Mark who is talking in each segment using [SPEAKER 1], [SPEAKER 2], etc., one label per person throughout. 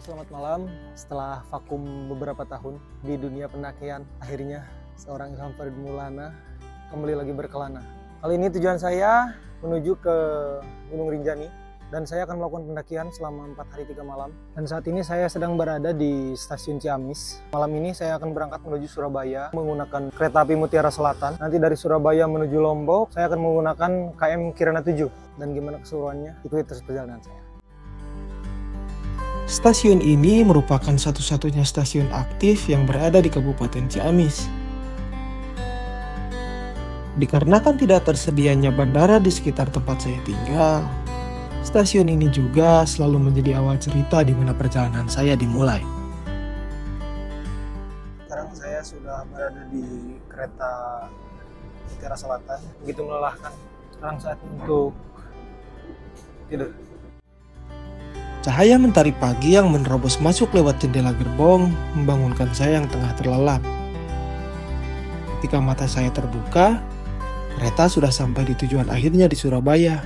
[SPEAKER 1] selamat malam. Setelah vakum beberapa tahun di dunia pendakian, akhirnya seorang Ilham Farid Maulana kembali lagi berkelana. Kali ini tujuan saya menuju ke Gunung Rinjani dan saya akan melakukan pendakian selama 4 hari 3 malam. Dan saat ini saya sedang berada di stasiun Ciamis. Malam ini saya akan berangkat menuju Surabaya menggunakan kereta api Mutiara Selatan. Nanti dari Surabaya menuju Lombok, saya akan menggunakan KM Kirana 7. Dan gimana keseruannya? Ikuti terus perjalanan saya.
[SPEAKER 2] Stasiun ini merupakan satu-satunya stasiun aktif yang berada di Kabupaten Ciamis. Dikarenakan tidak tersedianya bandara di sekitar tempat saya tinggal, stasiun ini juga selalu menjadi awal cerita di mana perjalanan saya dimulai.
[SPEAKER 1] Sekarang saya sudah berada di kereta Mutiara Selatan. Begitu melelahkan. Sekarang saatnya untuk tidur.
[SPEAKER 2] Cahaya mentari pagi yang menerobos masuk lewat jendela gerbong membangunkan saya yang tengah terlelap. Ketika mata saya terbuka, kereta sudah sampai di tujuan akhirnya di Surabaya.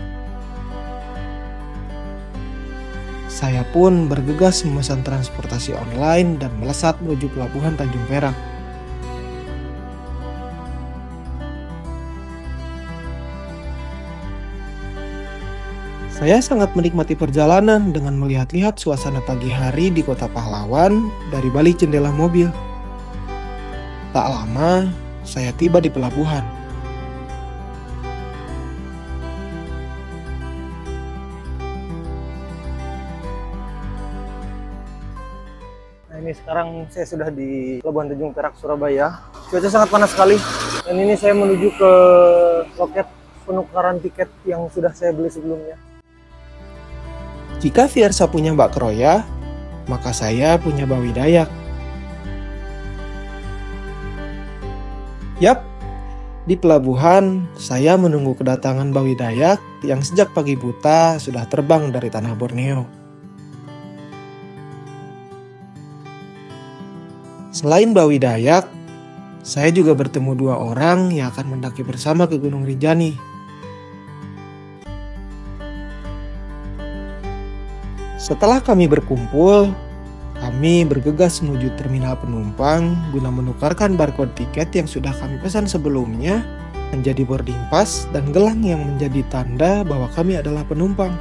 [SPEAKER 2] Saya pun bergegas memesan transportasi online dan melesat menuju pelabuhan Tanjung Perak. Saya sangat menikmati perjalanan dengan melihat-lihat suasana pagi hari di kota pahlawan dari balik jendela mobil. Tak lama, saya tiba di pelabuhan.
[SPEAKER 1] Nah, ini sekarang saya sudah di Pelabuhan Tanjung Perak, Surabaya. Cuaca sangat panas sekali. Dan ini saya menuju ke loket penukaran tiket yang sudah saya beli sebelumnya.
[SPEAKER 2] Jika Fiersa punya Mbak Kroya, maka saya punya Bawi Dayak. Yap, di pelabuhan saya menunggu kedatangan Bawi Dayak yang sejak pagi buta sudah terbang dari tanah Borneo. Selain Bawi Dayak, saya juga bertemu 2 orang yang akan mendaki bersama ke Gunung Rinjani. Setelah kami berkumpul, kami bergegas menuju terminal penumpang guna menukarkan barcode tiket yang sudah kami pesan sebelumnya menjadi boarding pass dan gelang yang menjadi tanda bahwa kami adalah penumpang.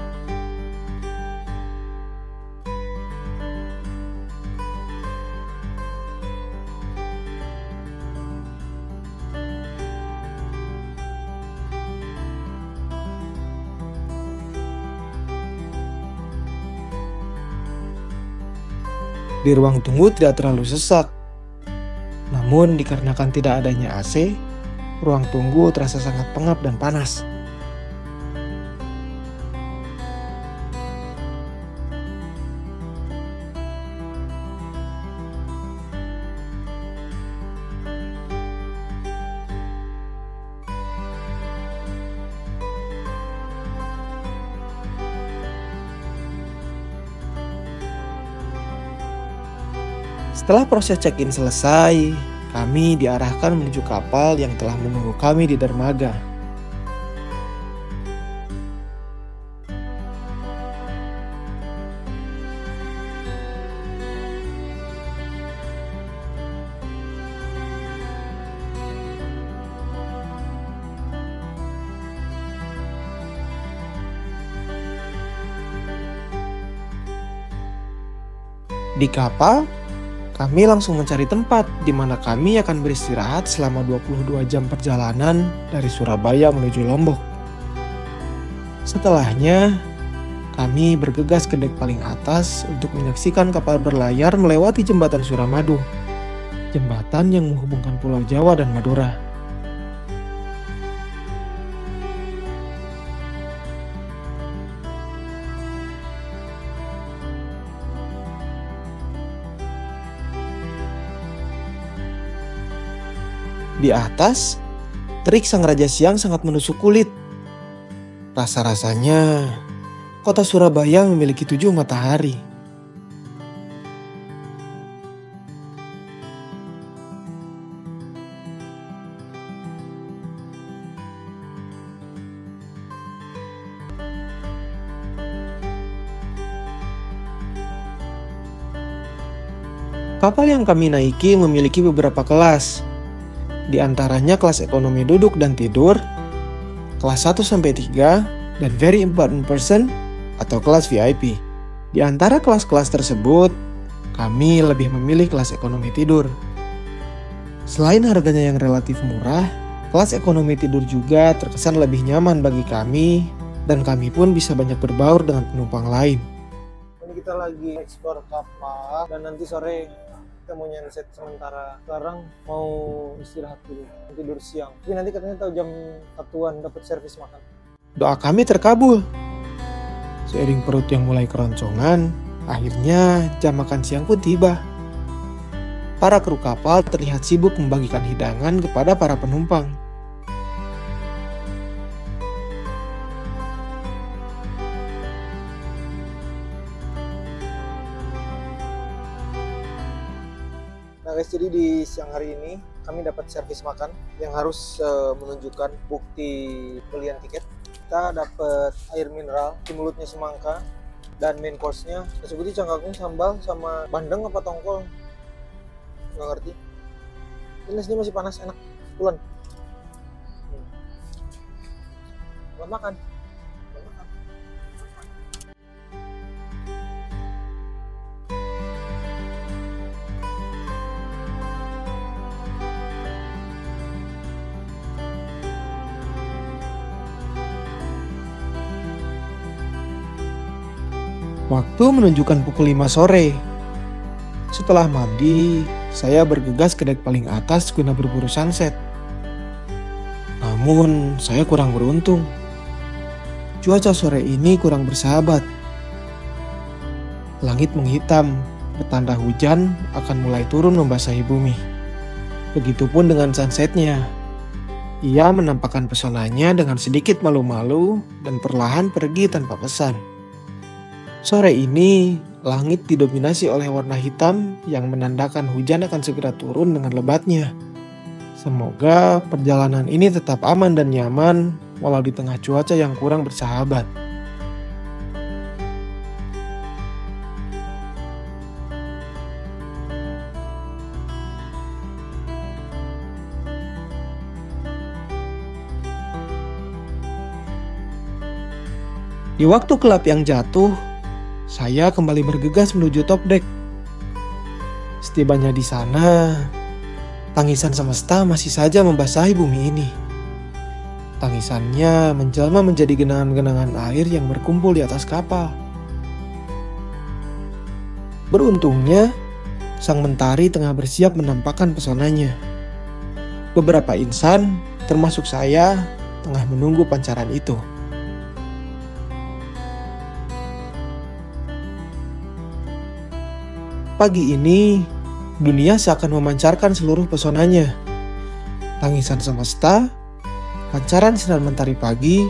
[SPEAKER 2] Di ruang tunggu tidak terlalu sesak. Namun dikarenakan tidak adanya AC, ruang tunggu terasa sangat pengap dan panas. Setelah proses check-in selesai, kami diarahkan menuju kapal yang telah menunggu kami di dermaga. Di kapal, kami langsung mencari tempat di mana kami akan beristirahat selama 22 jam perjalanan dari Surabaya menuju Lombok. Setelahnya, kami bergegas ke dek paling atas untuk menyaksikan kapal berlayar melewati jembatan Suramadu, jembatan yang menghubungkan Pulau Jawa dan Madura. Di atas, terik sang Raja Siang sangat menusuk kulit. Rasa-rasanya, kota Surabaya memiliki 7 matahari. Kapal yang kami naiki memiliki beberapa kelas. Di antaranya kelas ekonomi duduk dan tidur, kelas 1-3, dan very important person atau kelas VIP. Di antara kelas-kelas tersebut, kami lebih memilih kelas ekonomi tidur. Selain harganya yang relatif murah, kelas ekonomi tidur juga terkesan lebih nyaman bagi kami, dan kami pun bisa banyak berbaur dengan penumpang lain.
[SPEAKER 1] Ini kita lagi eksplor kapal dan nanti sore kita mau nyenset sementara. Sekarang mau istirahat dulu, tidur siang. Tapi nanti katanya tahu jam 1-an dapat servis makan.
[SPEAKER 2] Doa kami terkabul. Seiring perut yang mulai keroncongan, akhirnya jam makan siang pun tiba. Para kru kapal terlihat sibuk membagikan hidangan kepada para penumpang.
[SPEAKER 1] Nah guys, jadi di siang hari ini kami dapat servis makan yang harus menunjukkan bukti pembelian tiket. Kita dapat air mineral, di mulutnya semangka, dan main course-nya sebutnya cangkangnya sambal sama bandeng apa tongkol, nggak ngerti. Ini nasinya masih panas, enak, pulen. Buat makan.
[SPEAKER 2] Waktu menunjukkan pukul 5 sore. Setelah mandi, saya bergegas ke dek paling atas guna berburu sunset. Namun, saya kurang beruntung. Cuaca sore ini kurang bersahabat. Langit menghitam, bertanda hujan akan mulai turun membasahi bumi. Begitupun dengan sunsetnya. Ia menampakkan pesonanya dengan sedikit malu-malu dan perlahan pergi tanpa pesan. Sore ini, langit didominasi oleh warna hitam yang menandakan hujan akan segera turun dengan lebatnya. Semoga perjalanan ini tetap aman dan nyaman walau di tengah cuaca yang kurang bersahabat. Di waktu gelap yang jatuh, saya kembali bergegas menuju top deck. Setibanya di sana, tangisan semesta masih saja membasahi bumi ini. Tangisannya menjelma menjadi genangan-genangan air yang berkumpul di atas kapal. Beruntungnya, sang mentari tengah bersiap menampakkan pesonanya. Beberapa insan, termasuk saya, tengah menunggu pancaran itu. Pagi ini, dunia seakan memancarkan seluruh pesonanya. Tangisan semesta, pancaran sinar mentari pagi,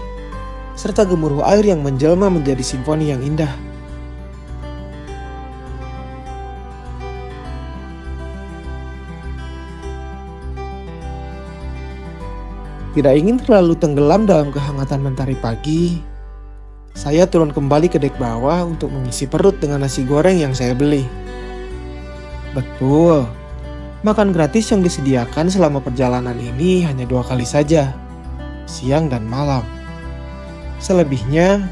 [SPEAKER 2] serta gemuruh air yang menjelma menjadi simfoni yang indah. Tidak ingin terlalu tenggelam dalam kehangatan mentari pagi, saya turun kembali ke dek bawah untuk mengisi perut dengan nasi goreng yang saya beli. Betul, makan gratis yang disediakan selama perjalanan ini hanya 2 kali saja, siang dan malam. Selebihnya,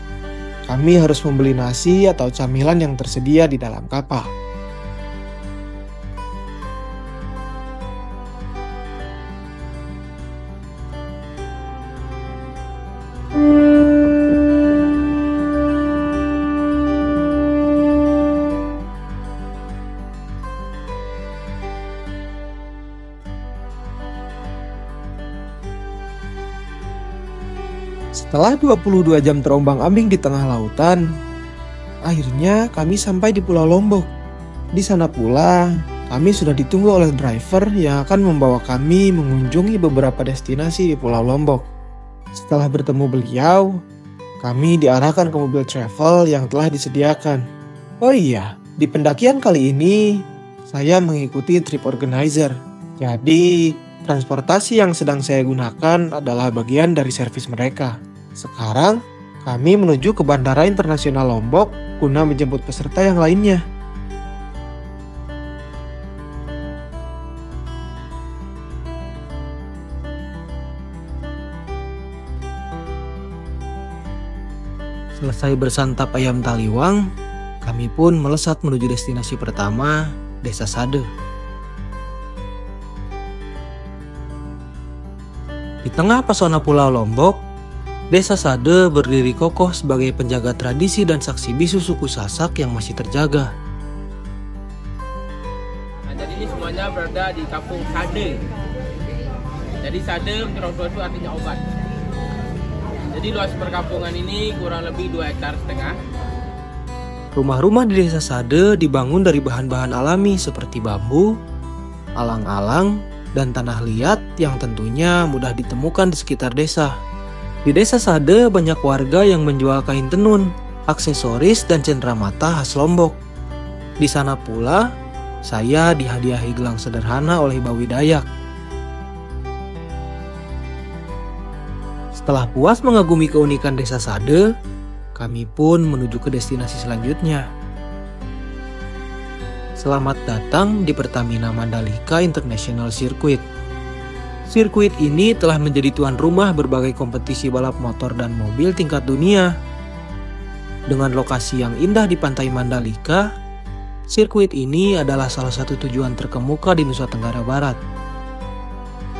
[SPEAKER 2] kami harus membeli nasi atau camilan yang tersedia di dalam kapal. Setelah 22 jam terombang-ambing di tengah lautan, akhirnya kami sampai di Pulau Lombok. Di sana pula, kami sudah ditunggu oleh driver yang akan membawa kami mengunjungi beberapa destinasi di Pulau Lombok. Setelah bertemu beliau, kami diarahkan ke mobil travel yang telah disediakan. Oh iya, di pendakian kali ini, saya mengikuti trip organizer. Jadi, transportasi yang sedang saya gunakan adalah bagian dari servis mereka. Sekarang, kami menuju ke Bandara Internasional Lombok guna menjemput peserta yang lainnya. Selesai bersantap ayam taliwang, kami pun melesat menuju destinasi pertama, Desa Sade. Di tengah pesona Pulau Lombok, Desa Sade berdiri kokoh sebagai penjaga tradisi dan saksi bisu suku Sasak yang masih terjaga.
[SPEAKER 3] Nah, jadi ini semuanya berada di kampung Sade. Jadi Sade menurut itu artinya obat. Jadi luas perkampungan ini kurang lebih 2,5 hektar.
[SPEAKER 2] Rumah-rumah di Desa Sade dibangun dari bahan-bahan alami seperti bambu, alang-alang, dan tanah liat yang tentunya mudah ditemukan di sekitar desa. Di Desa Sade banyak warga yang menjual kain tenun, aksesoris, dan cenderamata khas Lombok. Di sana pula, saya dihadiahi gelang sederhana oleh Bawi Dayak. Setelah puas mengagumi keunikan Desa Sade, kami pun menuju ke destinasi selanjutnya. Selamat datang di Pertamina Mandalika International Circuit. Sirkuit ini telah menjadi tuan rumah berbagai kompetisi balap motor dan mobil tingkat dunia. Dengan lokasi yang indah di pantai Mandalika, sirkuit ini adalah salah satu tujuan terkemuka di Nusa Tenggara Barat.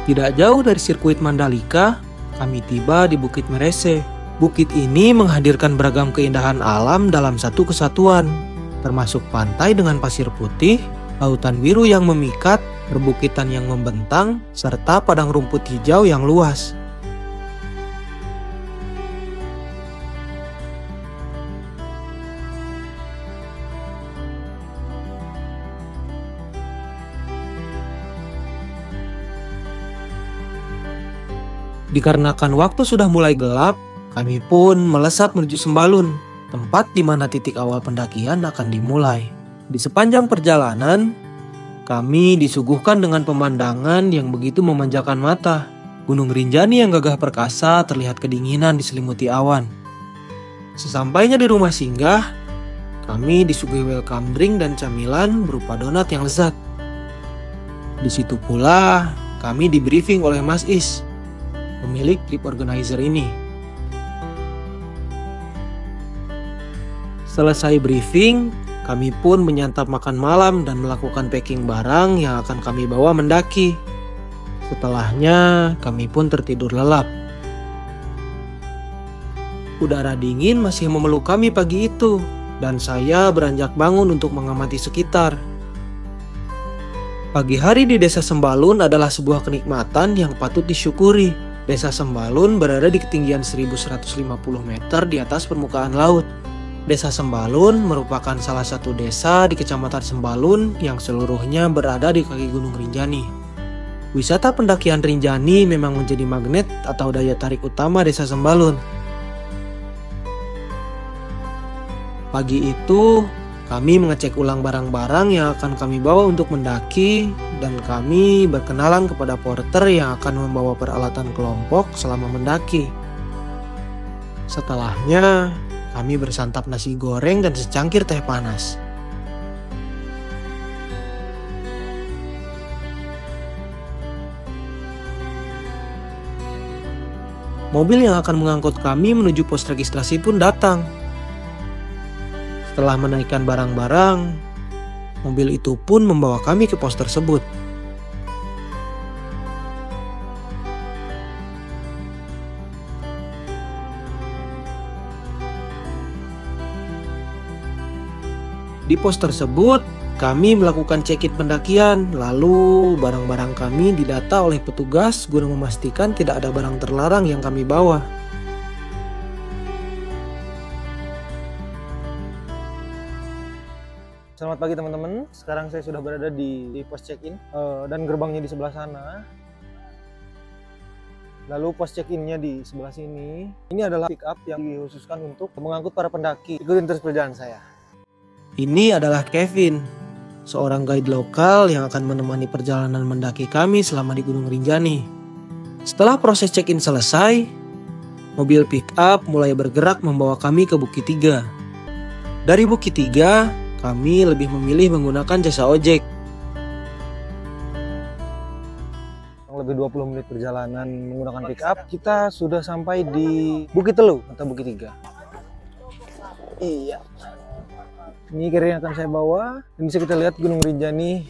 [SPEAKER 2] Tidak jauh dari sirkuit Mandalika, kami tiba di Bukit Merese. Bukit ini menghadirkan beragam keindahan alam dalam satu kesatuan, termasuk pantai dengan pasir putih, lautan biru yang memikat, perbukitan yang membentang, serta padang rumput hijau yang luas. Dikarenakan waktu sudah mulai gelap, kami pun melesat menuju Sembalun, tempat di mana titik awal pendakian akan dimulai. Di sepanjang perjalanan, kami disuguhkan dengan pemandangan yang begitu memanjakan mata. Gunung Rinjani yang gagah perkasa terlihat kedinginan diselimuti awan. Sesampainya di rumah singgah, kami disuguhi welcome drink dan camilan berupa donat yang lezat. Di situ pula, kami di briefing oleh Mas Is, pemilik trip organizer ini. Selesai briefing, kami pun menyantap makan malam dan melakukan packing barang yang akan kami bawa mendaki. Setelahnya, kami pun tertidur lelap. Udara dingin masih memeluk kami pagi itu, dan saya beranjak bangun untuk mengamati sekitar. Pagi hari di Desa Sembalun adalah sebuah kenikmatan yang patut disyukuri. Desa Sembalun berada di ketinggian 1150 meter di atas permukaan laut. Desa Sembalun merupakan salah satu desa di Kecamatan Sembalun yang seluruhnya berada di kaki Gunung Rinjani. Wisata pendakian Rinjani memang menjadi magnet atau daya tarik utama Desa Sembalun. Pagi itu, kami mengecek ulang barang-barang yang akan kami bawa untuk mendaki, dan kami berkenalan kepada porter yang akan membawa peralatan kelompok selama mendaki. Setelahnya, kami bersantap nasi goreng dan secangkir teh panas. Mobil yang akan mengangkut kami menuju pos registrasi pun datang. Setelah menaikkan barang-barang, mobil itu pun membawa kami ke pos tersebut. Di pos tersebut, kami melakukan check-in pendakian, lalu barang-barang kami didata oleh petugas guna memastikan tidak ada barang terlarang yang kami bawa.
[SPEAKER 1] Selamat pagi teman-teman, sekarang saya sudah berada di pos check-in dan gerbangnya di sebelah sana. Lalu pos check-innya di sebelah sini. Ini adalah pick up yang dikhususkan untuk mengangkut para pendaki. Ikutin terus perjalanan saya.
[SPEAKER 2] Ini adalah Kevin, seorang guide lokal yang akan menemani perjalanan mendaki kami selama di Gunung Rinjani. Setelah proses check-in selesai, mobil pick up mulai bergerak membawa kami ke Bukit Tiga. Dari Bukit Tiga, kami lebih memilih menggunakan jasa ojek.
[SPEAKER 1] Lebih 20 menit perjalanan menggunakan pick up, kita sudah sampai di Bukit Telu atau Bukit Tiga. Iya. Ini carrier yang akan saya bawa. Dan bisa kita lihat Gunung Rinjani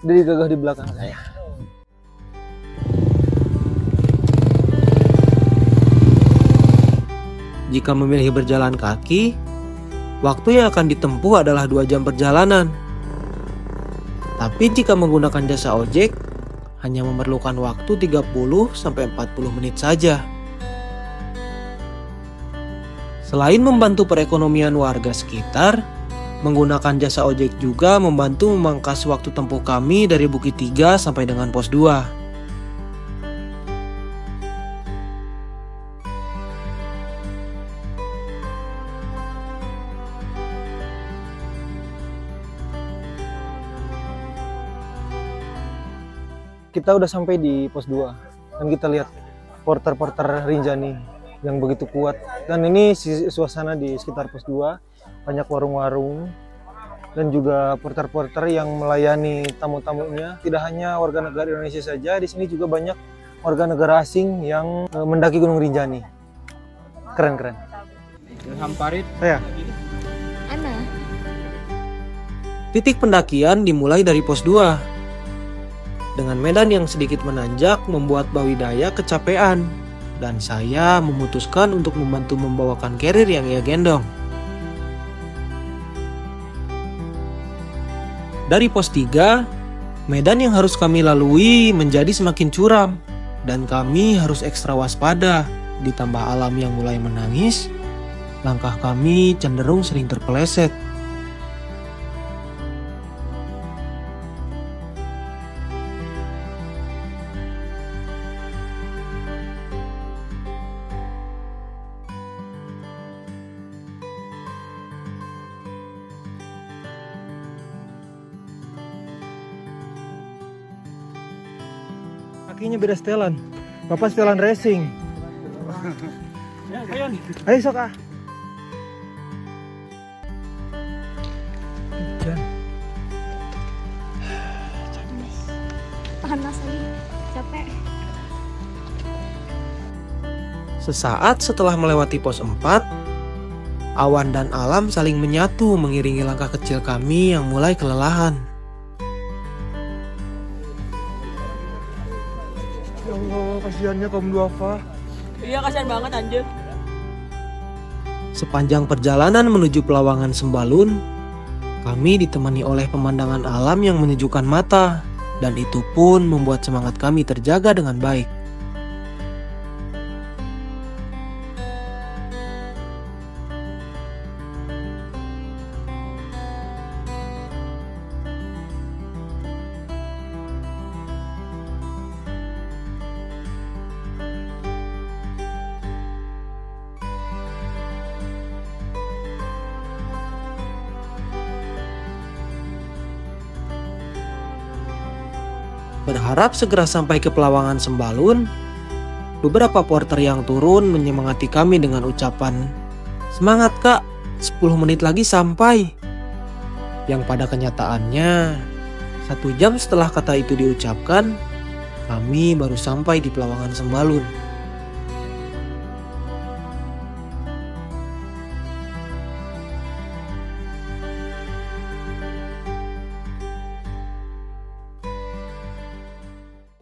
[SPEAKER 1] udah digagah di belakang saya.
[SPEAKER 2] Jika memilih berjalan kaki, waktu yang akan ditempuh adalah 2 jam perjalanan. Tapi jika menggunakan jasa ojek, hanya memerlukan waktu 30-40 menit saja. Selain membantu perekonomian warga sekitar, menggunakan jasa ojek juga membantu memangkas waktu tempuh kami dari Bukit 3 sampai dengan pos 2.
[SPEAKER 1] Kita udah sampai di pos 2 dan kita lihat porter-porter Rinjani yang begitu kuat. Dan ini suasana di sekitar pos 2, banyak warung-warung dan juga porter-porter yang melayani tamu-tamunya. Tidak hanya warga negara Indonesia saja, di sini juga banyak warga negara asing yang mendaki Gunung Rinjani. Keren-keren.
[SPEAKER 3] Ilham Farid.
[SPEAKER 1] Saya.
[SPEAKER 4] Ana.
[SPEAKER 2] Titik pendakian dimulai dari pos 2. Dengan medan yang sedikit menanjak membuat Bawidaya kecapean, dan saya memutuskan untuk membantu membawakan carrier yang ia gendong. Dari pos 3, medan yang harus kami lalui menjadi semakin curam, dan kami harus ekstra waspada. Ditambah alam yang mulai menangis, langkah kami cenderung sering terpeleset.
[SPEAKER 1] Kakinya beda setelan. Bapak setelan racing. Ayo sok ah.
[SPEAKER 4] Panas lagi, capek.
[SPEAKER 2] Sesaat setelah melewati pos 4, awan dan alam saling menyatu mengiringi langkah kecil kami yang mulai kelelahan.
[SPEAKER 1] Ya Allah, kasihannya kaum duafa.
[SPEAKER 5] Iya, kasihan banget anjir.
[SPEAKER 2] Sepanjang perjalanan menuju Pelawangan Sembalun, kami ditemani oleh pemandangan alam yang menyejukkan mata, dan itu pun membuat semangat kami terjaga dengan baik. Berharap segera sampai ke Pelawangan Sembalun, beberapa porter yang turun menyemangati kami dengan ucapan, "Semangat kak, 10 menit lagi sampai." Yang pada kenyataannya, 1 jam setelah kata itu diucapkan, kami baru sampai di Pelawangan Sembalun.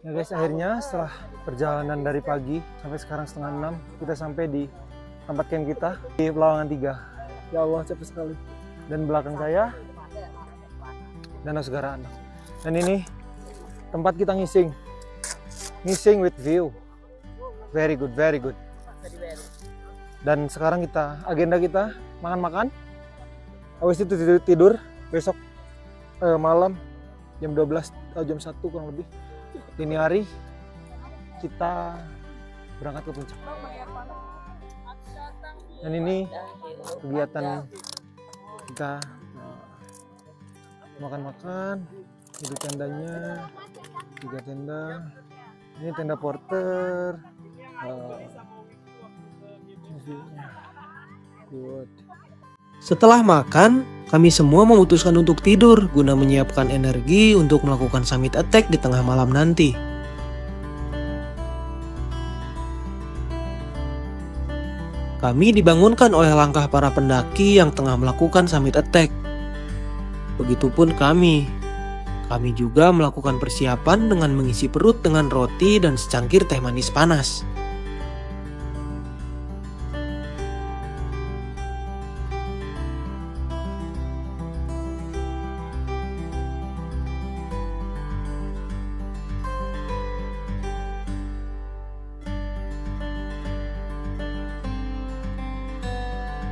[SPEAKER 1] Ya guys, akhirnya setelah perjalanan dari pagi sampai sekarang setengah 6, kita sampai di tempat camp kita di Pelawangan 3. Ya Allah, capek sekali. Dan belakang saya Danau Segara Anak. Dan ini tempat kita ngising with view. Very good, very good. Dan sekarang agenda kita makan-makan, habis itu tidur. Besok malam jam 12 atau jam 1 kurang lebih, dini hari kita berangkat ke puncak. Dan ini kegiatan kita makan-makan. Itu tendanya, 3 tenda. Ini tenda porter. Good.
[SPEAKER 2] Setelah makan, kami semua memutuskan untuk tidur guna menyiapkan energi untuk melakukan summit attack di tengah malam nanti. Kami dibangunkan oleh langkah para pendaki yang tengah melakukan summit attack. Begitupun kami. Kami juga melakukan persiapan dengan mengisi perut dengan roti dan secangkir teh manis panas.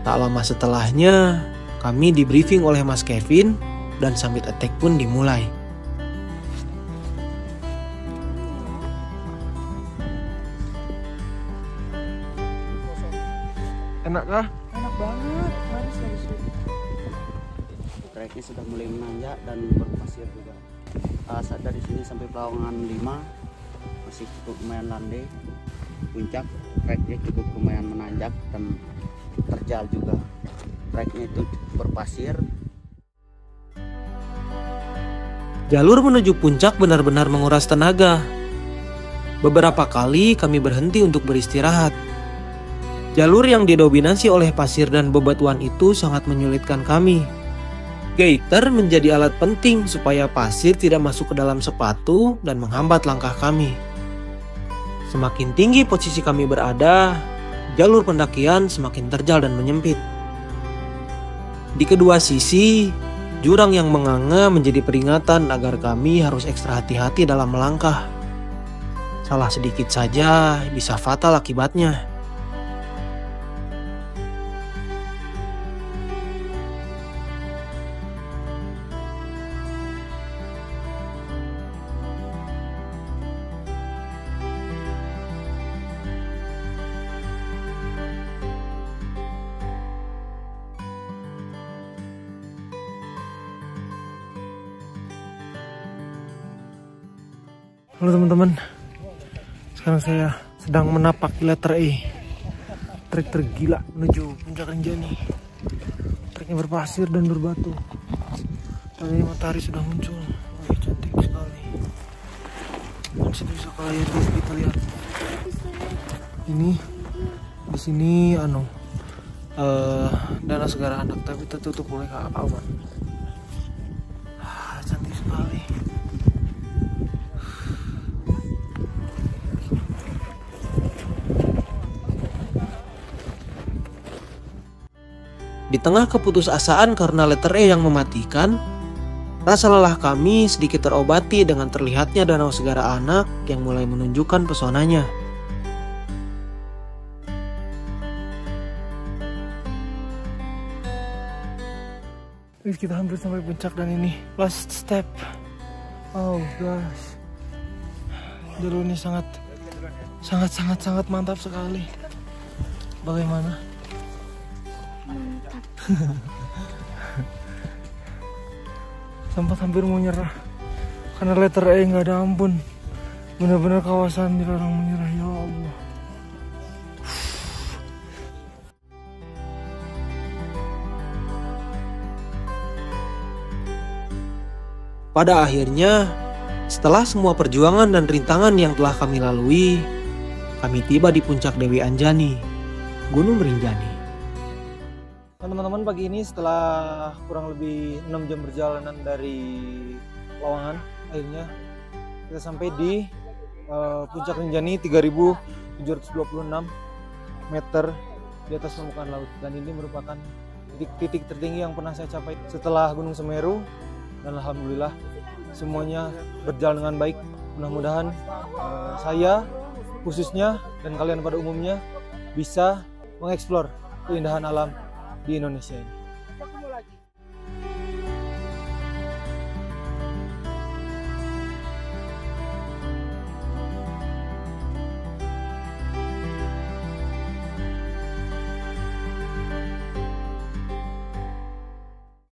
[SPEAKER 2] Tak lama setelahnya, kami di-briefing oleh Mas Kevin dan summit attack pun dimulai.
[SPEAKER 1] Enak kah?
[SPEAKER 5] Enak banget, manis dari sini.
[SPEAKER 6] Treknya sudah mulai menanjak dan berpasir juga. Saat dari sini sampai Pelawangan 5 masih cukup lumayan landai. Puncak treknya cukup lumayan menanjak dan terjal juga. Treknya itu berpasir.
[SPEAKER 2] Jalur menuju puncak benar-benar menguras tenaga. Beberapa kali kami berhenti untuk beristirahat. Jalur yang didominasi oleh pasir dan bebatuan itu sangat menyulitkan kami. Gaiter menjadi alat penting supaya pasir tidak masuk ke dalam sepatu dan menghambat langkah kami. Semakin tinggi posisi kami berada, jalur pendakian semakin terjal dan menyempit. Di kedua sisi, jurang yang menganga menjadi peringatan agar kami harus ekstra hati-hati dalam melangkah. Salah sedikit saja bisa fatal akibatnya.
[SPEAKER 1] Halo teman-teman, sekarang saya sedang menapaki letter E, trek tergila menuju puncak Rinjani. Treknya berpasir dan berbatu. Tadi matahari sudah muncul, cantik sekali. Dan sini bisa kita lihat. Ini di sini Danau Segara Anak, tapi tertutup oleh awan. Cantik sekali.
[SPEAKER 2] Di tengah keputusasaan karena letter E yang mematikan, rasa lelah kami sedikit terobati dengan terlihatnya Danau Segara Anak yang mulai menunjukkan pesonanya.
[SPEAKER 1] Kita hampir sampai puncak dan ini last step. Oh gosh, jalur ini sangat mantap sekali. Bagaimana?
[SPEAKER 4] Mantap.
[SPEAKER 1] Sempat hampir mau nyerah karena letter E nggak ada ampun. Benar-benar kawasan dilarang menyerah, ya Allah.
[SPEAKER 2] Pada akhirnya, setelah semua perjuangan dan rintangan yang telah kami lalui, kami tiba di puncak Dewi Anjani, Gunung Rinjani.
[SPEAKER 1] Teman-teman, pagi ini setelah kurang lebih 6 jam perjalanan dari Lawangan, akhirnya kita sampai di puncak Rinjani 3.726 meter di atas permukaan laut. Dan ini merupakan titik tertinggi yang pernah saya capai setelah Gunung Semeru. Dan alhamdulillah semuanya berjalan dengan baik. Mudah-mudahan saya khususnya dan kalian pada umumnya bisa mengeksplor keindahan alam di Indonesia ini.